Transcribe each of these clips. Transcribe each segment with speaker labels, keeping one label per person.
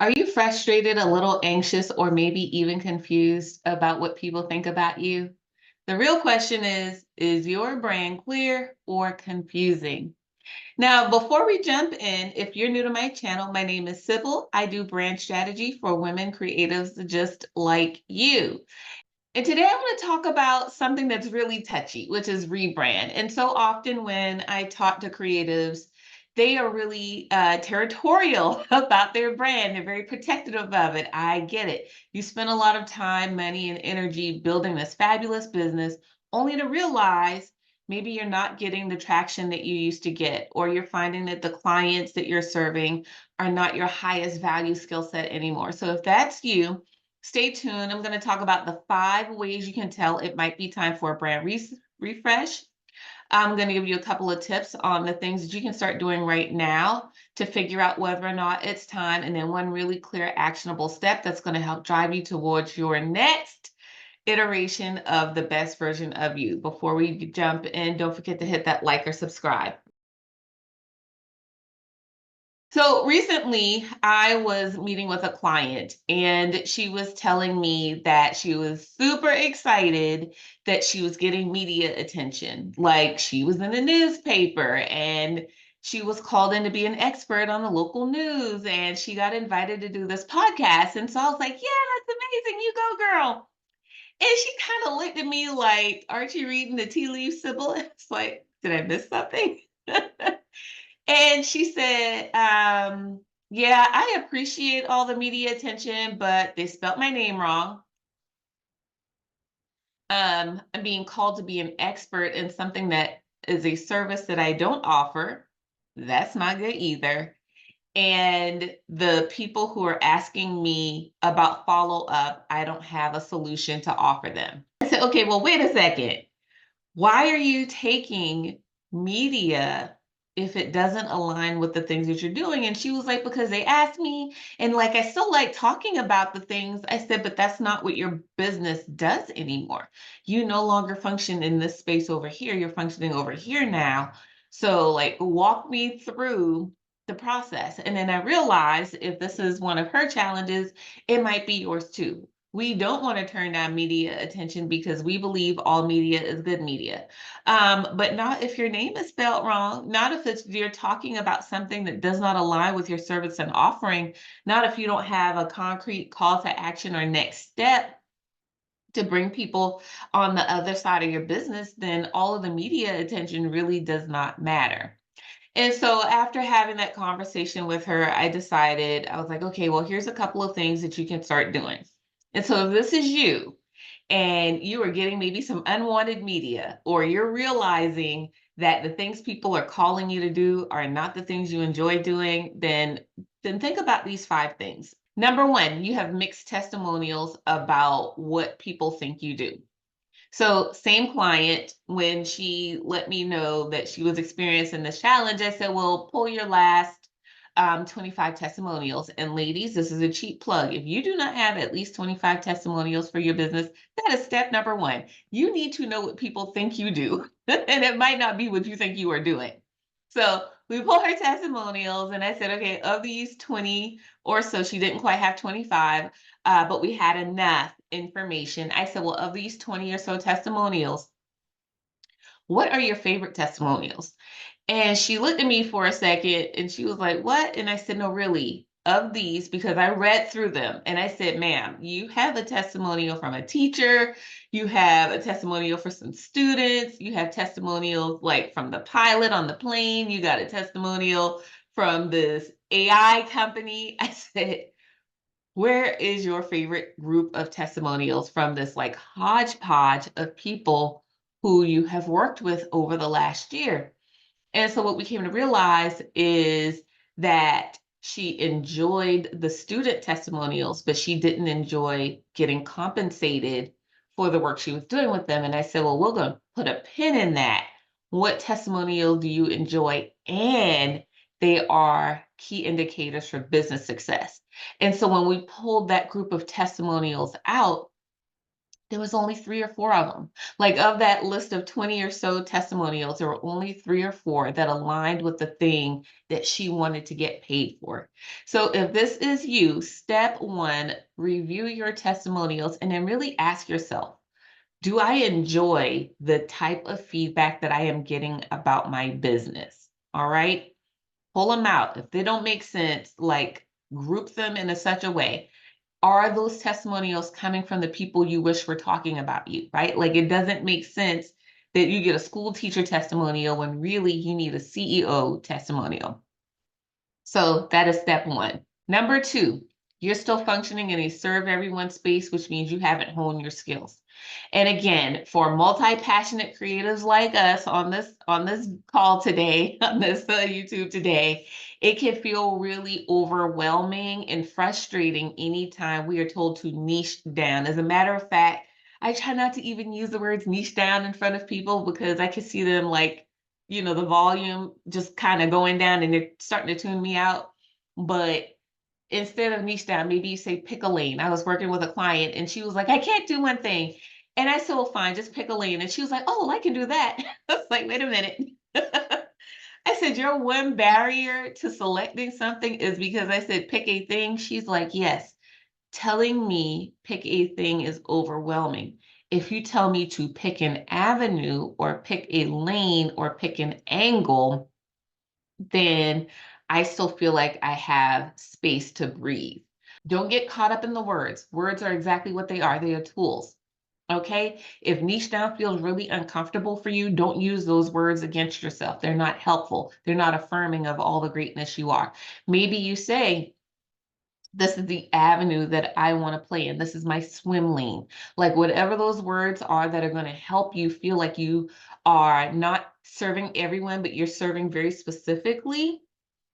Speaker 1: Are you frustrated, a little anxious, or maybe even confused about what people think about you? The real question is your brand clear or confusing? Now, before we jump in, if you're new to my channel, my name is Sybil. I do brand strategy for women creatives just like you. And today I want to talk about something that's really touchy, which is rebrand. And so often when I talk to creatives, they are really territorial about their brand. They're very protective of it. I get it. You spend a lot of time, money, and energy building this fabulous business, only to realize maybe you're not getting the traction that you used to get, or you're finding that the clients that you're serving are not your highest value skill set anymore. So if that's you, stay tuned. I'm going to talk about the 5 ways you can tell it might be time for a brand refresh. I'm going to give you a couple of tips on the things that you can start doing right now to figure out whether or not it's time. And then one really clear, actionable step that's going to help drive you towards your next iteration of the best version of you. Before we jump in, don't forget to hit that like or subscribe. So recently, I was meeting with a client, and she was telling me that she was super excited that she was getting media attention. Like she was in the newspaper and she was called in to be an expert on the local news, and she got invited to do this podcast. And so I was like, yeah, that's amazing. You go, girl. And she kind of looked at me like, aren't you reading the tea leaves, Sybil? It's like, did I miss something? And she said, yeah, I appreciate all the media attention, but they spelt my name wrong. I'm being called to be an expert in something that is a service that I don't offer. That's not good either. And the people who are asking me about follow up, I don't have a solution to offer them. I said, okay, well, wait a second. Why are you taking media if it doesn't align with the things that you're doing? And she was like, because they asked me, and like, I still like talking about the things. I said, but that's not what your business does anymore. You no longer function in this space over here. You're functioning over here now. So, like, walk me through the process. And then I realized if this is one of her challenges, it might be yours too. We don't want to turn down media attention because we believe all media is good media. But not if your name is spelled wrong, not if you're talking about something that does not align with your service and offering, not if you don't have a concrete call to action or next step to bring people on the other side of your business, then all of the media attention really does not matter. And so after having that conversation with her, I decided, I was like, okay, well, here's a couple of things that you can start doing. And so if this is you and you are getting maybe some unwanted media, or you're realizing that the things people are calling you to do are not the things you enjoy doing, then think about these 5 things. Number one, you have mixed testimonials about what people think you do. So, same client, when she let me know that she was experiencing this challenge, I said, well, pull your last 25 testimonials. And ladies, this is a cheap plug. If you do not have at least 25 testimonials for your business, that is step number one. You need to know what people think you do, and it might not be what you think you are doing. So, we pulled her testimonials, and I said, okay, of these 20 or so, she didn't quite have 25, but we had enough information. I said, well, of these 20 or so testimonials, what are your favorite testimonials? And she looked at me for a second and she was like, what? And I said, no, really, of these, because I read through them. And I said, ma'am, you have a testimonial from a teacher, you have a testimonial for some students, you have testimonials like from the pilot on the plane, you got a testimonial from this AI company. I said, where is your favorite group of testimonials from this like hodgepodge of people who you have worked with over the last year? And so what we came to realize is that she enjoyed the student testimonials, but she didn't enjoy getting compensated for the work she was doing with them. And I said, well, we're going to put a pin in that. What testimonial do you enjoy? And they are key indicators for business success. And so when we pulled that group of testimonials out, There was only 3 or 4 of them. Like, of that list of 20 or so testimonials, there were only 3 or 4 that aligned with the thing that she wanted to get paid for. So if this is you, step 1, review your testimonials and then really ask yourself, do I enjoy the type of feedback that I am getting about my business? All right? Pull them out. If they don't make sense, like, group them in such a way. Are those testimonials coming from the people you wish were talking about you, right? Like, it doesn't make sense that you get a school teacher testimonial when really you need a CEO testimonial. So that is step 1. Number 2, you're still functioning in a serve everyone space, which means you haven't honed your skills. And again, for multi-passionate creatives like us on this call today, on this YouTube today, it can feel really overwhelming and frustrating anytime we are told to niche down. As a matter of fact, I try not to even use the words niche down in front of people because I can see them, like, the volume just kind of going down and they're starting to tune me out. But instead of niche down, maybe you say pick a lane. I was working with a client and she was like, I can't do one thing. And I said, well, fine, just pick a lane. And she was like, oh, I can do that. I was like, wait a minute. I said, your one barrier to selecting something is because I said, pick a thing. She's like, yes. Telling me pick a thing is overwhelming. If you tell me to pick an avenue or pick a lane or pick an angle, then I still feel like I have space to breathe. Don't get caught up in the words. Words are exactly what they are. They are tools. Okay? If niche down feels really uncomfortable for you, don't use those words against yourself. They're not helpful. They're not affirming of all the greatness you are. Maybe you say, this is the avenue that I want to play in. This is my swim lane. Like, whatever those words are that are going to help you feel like you are not serving everyone, but you're serving very specifically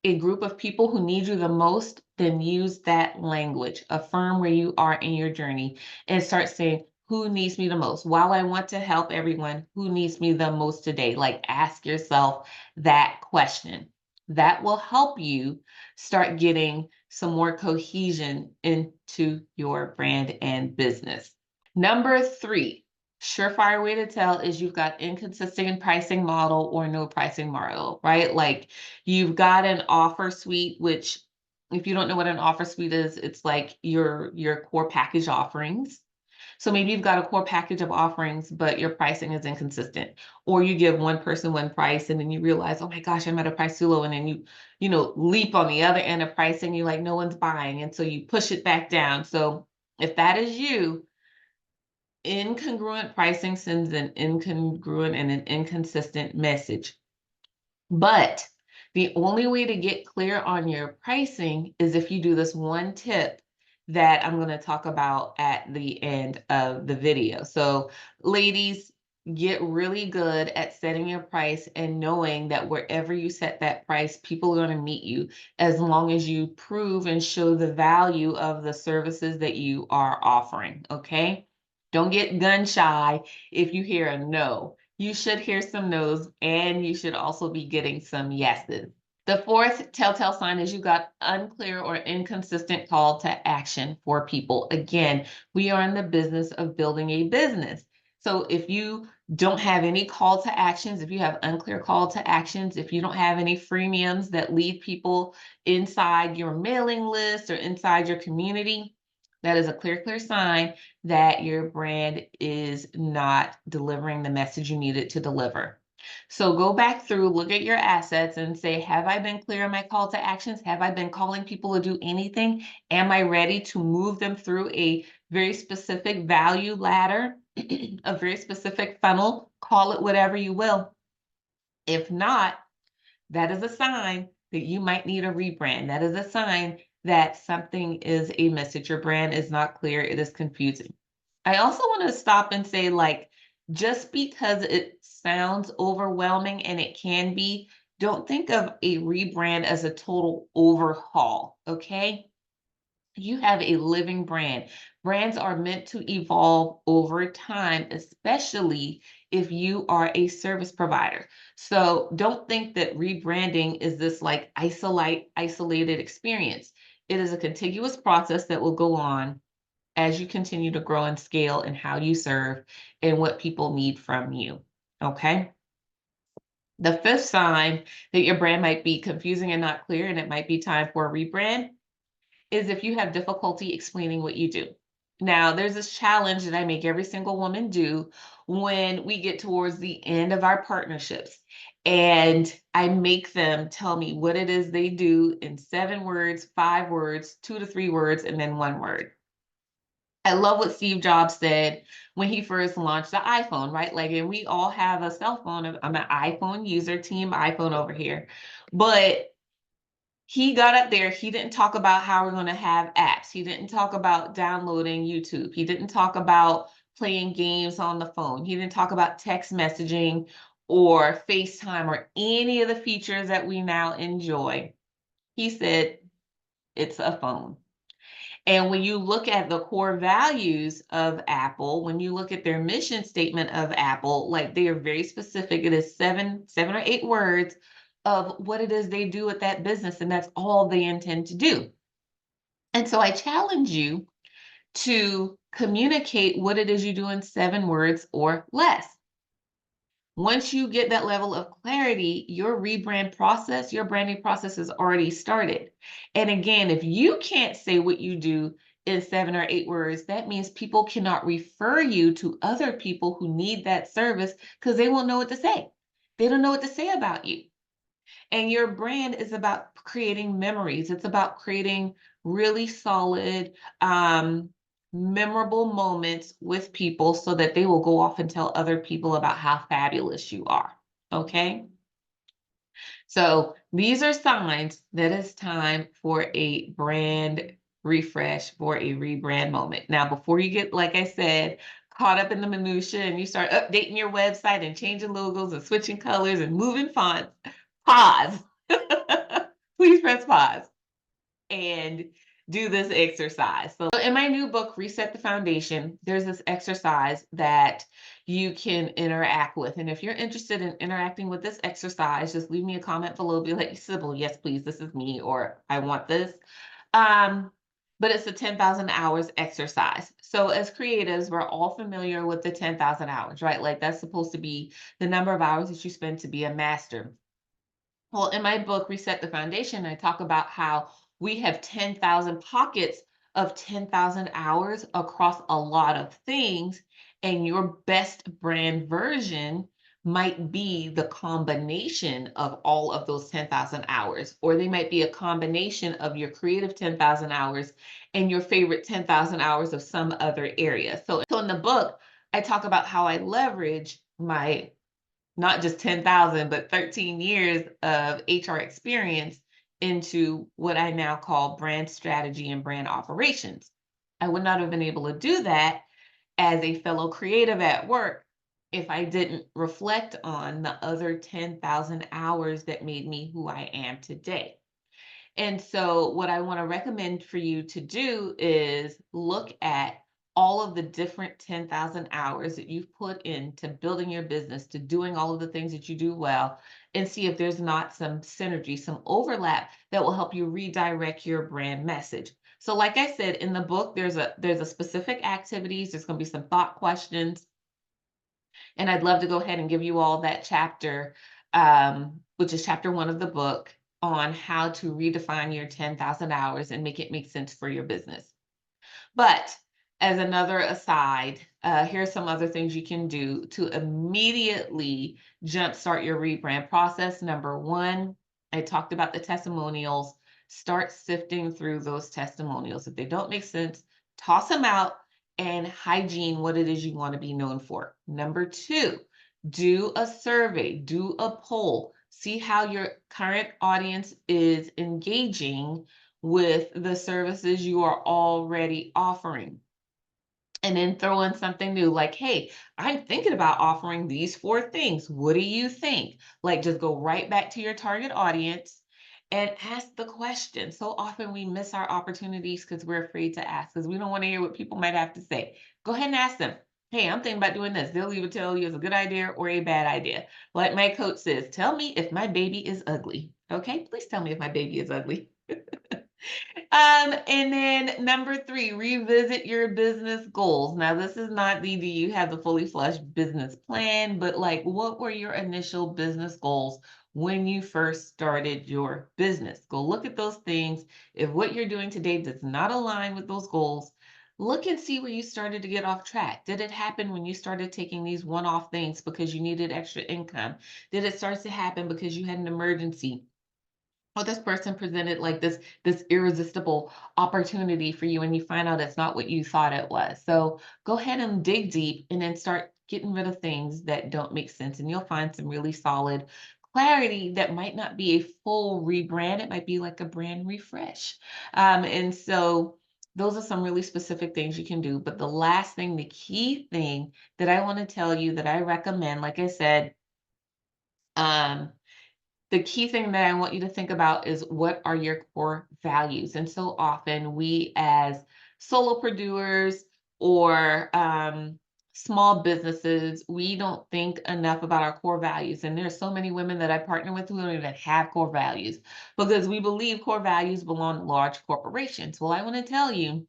Speaker 1: a group of people who need you the most, then use that language. Affirm where you are in your journey and start saying, who needs me the most? While I want to help everyone, who needs me the most today? Like, ask yourself that question. That will help you start getting some more cohesion into your brand and business. Number 3, surefire way to tell is you've got inconsistent pricing model or no pricing model, right? Like, you've got an offer suite, which, if you don't know what an offer suite is, it's like your core package offerings. So maybe you've got a core package of offerings, but your pricing is inconsistent. Or you give one person one price and then you realize, oh my gosh, I'm at a price too low. And then you leap on the other end of pricing, you're like, no one's buying. And so you push it back down. So if that is you, incongruent pricing sends an incongruent and an inconsistent message. But the only way to get clear on your pricing is if you do this one tip that I'm going to talk about at the end of the video. So, ladies, get really good at setting your price and knowing that wherever you set that price, people are going to meet you as long as you prove and show the value of the services that you are offering. Okay? Don't get gun shy if you hear a no. You should hear some no's and you should also be getting some yeses. The 4th telltale sign is you got unclear or inconsistent call to action for people. Again, we are in the business of building a business. So if you don't have any call to actions, if you have unclear call to actions, if you don't have any freemiums that lead people inside your mailing list or inside your community, that is a clear sign that your brand is not delivering the message you need it to deliver. So go back through, look at your assets and say, have I been clear on my call to actions? Have I been calling people to do anything? Am I ready to move them through a very specific value ladder, a very specific funnel? Call it whatever you will. If not, that is a sign that you might need a rebrand. That is a sign that something is a message. Your brand is not clear. It is confusing. I also want to stop and say, like, just because it sounds overwhelming, and it can be, don't think of a rebrand as a total overhaul, okay? You have a living brand. Brands are meant to evolve over time, especially if you are a service provider. So don't think that rebranding is this like isolated experience. It is a contiguous process that will go on as you continue to grow and scale in how you serve and what people need from you. Okay. The fifth sign that your brand might be confusing and not clear, and it might be time for a rebrand, is if you have difficulty explaining what you do. Now, there's this challenge that I make every single woman do when we get towards the end of our partnerships. And I make them tell me what it is they do in 7 words, 5 words, 2 to 3 words, and then 1 word. I love what Steve Jobs said when he first launched the iPhone, right? Like, and we all have a cell phone. I'm an iPhone user, team iPhone over here. But he got up there, he didn't talk about how we're going to have apps. He didn't talk about downloading YouTube. He didn't talk about playing games on the phone. He didn't talk about text messaging or FaceTime or any of the features that we now enjoy. He said, it's a phone. And when you look at the core values of Apple, when you look at their mission statement of Apple, like they are very specific. It is seven or eight words of what it is they do with that business, and that's all they intend to do. And so I challenge you to communicate what it is you do in 7 words or less. Once you get that level of clarity, your rebrand process, your branding process has already started. And again, if you can't say what you do in 7 or 8 words, that means people cannot refer you to other people who need that service because they won't know what to say. They don't know what to say about you. And your brand is about creating memories. It's about creating really solid, memorable moments with people so that they will go off and tell other people about how fabulous you are. Okay. So these are signs that it's time for a brand refresh, for a rebrand moment. Now, before you get, like I said, caught up in the minutia and you start updating your website and changing logos and switching colors and moving fonts, pause. Please press pause and do this exercise. So in my new book, Reset the Foundation, there's this exercise that you can interact with. And if you're interested in interacting with this exercise, just leave me a comment below. Be like, Sybil, yes, please, this is me, or I want this. But it's the 10,000 hours exercise. So as creatives, we're all familiar with the 10,000 hours, right? Like that's supposed to be the number of hours that you spend to be a master. Well, in my book, Reset the Foundation, I talk about how we have 10,000 pockets of 10,000 hours across a lot of things, and your best brand version might be the combination of all of those 10,000 hours, or they might be a combination of your creative 10,000 hours and your favorite 10,000 hours of some other area. So in the book, I talk about how I leverage my not just 10,000, but 13 years of HR experience into what I now call brand strategy and brand operations. I would not have been able to do that as a fellow creative at work if I didn't reflect on the other 10,000 hours that made me who I am today. And so, what I want to recommend for you to do is look at all of the different 10,000 hours that you've put into building your business, to doing all of the things that you do well, and see if there's not some synergy, some overlap that will help you redirect your brand message. So, like I said, in the book, there's a specific activities, there's going to be some thought questions, and I'd love to go ahead and give you all that chapter, which is chapter 1 of the book, on how to redefine your 10,000 hours and make it make sense for your business. But as another aside, here's some other things you can do to immediately jumpstart your rebrand process. Number 1, I talked about the testimonials. Start sifting through those testimonials. If they don't make sense, toss them out and hygiene what it is you want to be known for. Number 2, do a survey, do a poll, see how your current audience is engaging with the services you are already offering. And then throw in something new like, hey, I'm thinking about offering these 4 things. What do you think? Like, just go right back to your target audience and ask the question. So often we miss our opportunities because we're afraid to ask, because we don't want to hear what people might have to say. Go ahead and ask them. Hey, I'm thinking about doing this. They'll either tell you it's a good idea or a bad idea. Like my coach says, tell me if my baby is ugly. Okay, please tell me if my baby is ugly. And then number 3, revisit your business goals. Now, this is not the do you have the fully fleshed business plan, but like what were your initial business goals when you first started your business? Go look at those things. If what you're doing today does not align with those goals, look and see where you started to get off track. Did it happen when you started taking these one-off things because you needed extra income? Did it start to happen because you had an emergency? Oh, this person presented like this irresistible opportunity for you, and you find out it's not what you thought it was. So go ahead and dig deep and then start getting rid of things that don't make sense, and you'll find some really solid clarity that might not be a full rebrand. It might be like a brand refresh. And so those are some really specific things you can do. But the last thing, the key thing that I want to tell you that I recommend, like I said, um, the key thing that I want you to think about is what are your core values? And so often we as solopreneurs or small businesses, we don't think enough about our core values. And there's so many women that I partner with who don't even have core values because we believe core values belong to large corporations. Well, I want to tell you,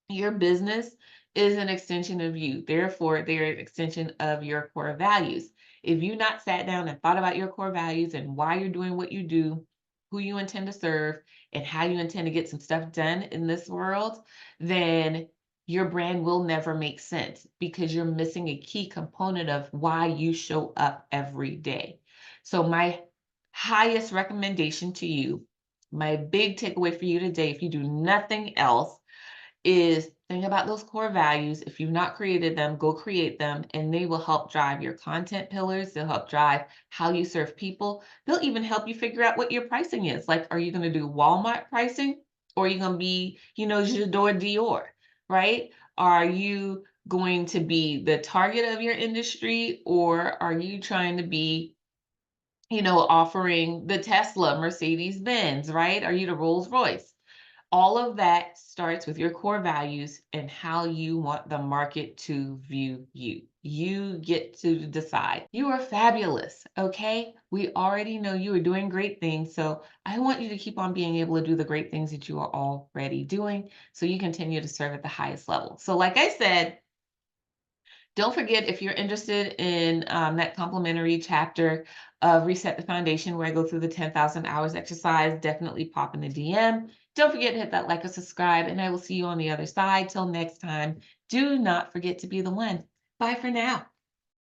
Speaker 1: your business is an extension of you. Therefore, they're an extension of your core values. If you not sat down and thought about your core values and why you're doing what you do, who you intend to serve, and how you intend to get some stuff done in this world, then your brand will never make sense because you're missing a key component of why you show up every day. So, my highest recommendation to you, my big takeaway for you today, if you do nothing else, is think about those core values. If you've not created them, go create them, and they will help drive your content pillars. They'll help drive how you serve people. They'll even help you figure out what your pricing is. Like, are you going to do Walmart pricing, or are you going to be, J'adore Dior, right? Are you going to be the target of your industry, or are you trying to be, offering the Tesla, Mercedes Benz, right? Are you the Rolls Royce? All of that starts with your core values and how you want the market to view you. You get to decide. You are fabulous, okay? We already know you are doing great things. So I want you to keep on being able to do the great things that you are already doing so you continue to serve at the highest level. So, like I said, don't forget, if you're interested in that complimentary chapter of Reset the Foundation, where I go through the 10,000 hours exercise, definitely pop in the DM. Don't forget to hit that like or subscribe, and I will see you on the other side. Till next time, do not forget to be the one. Bye for now.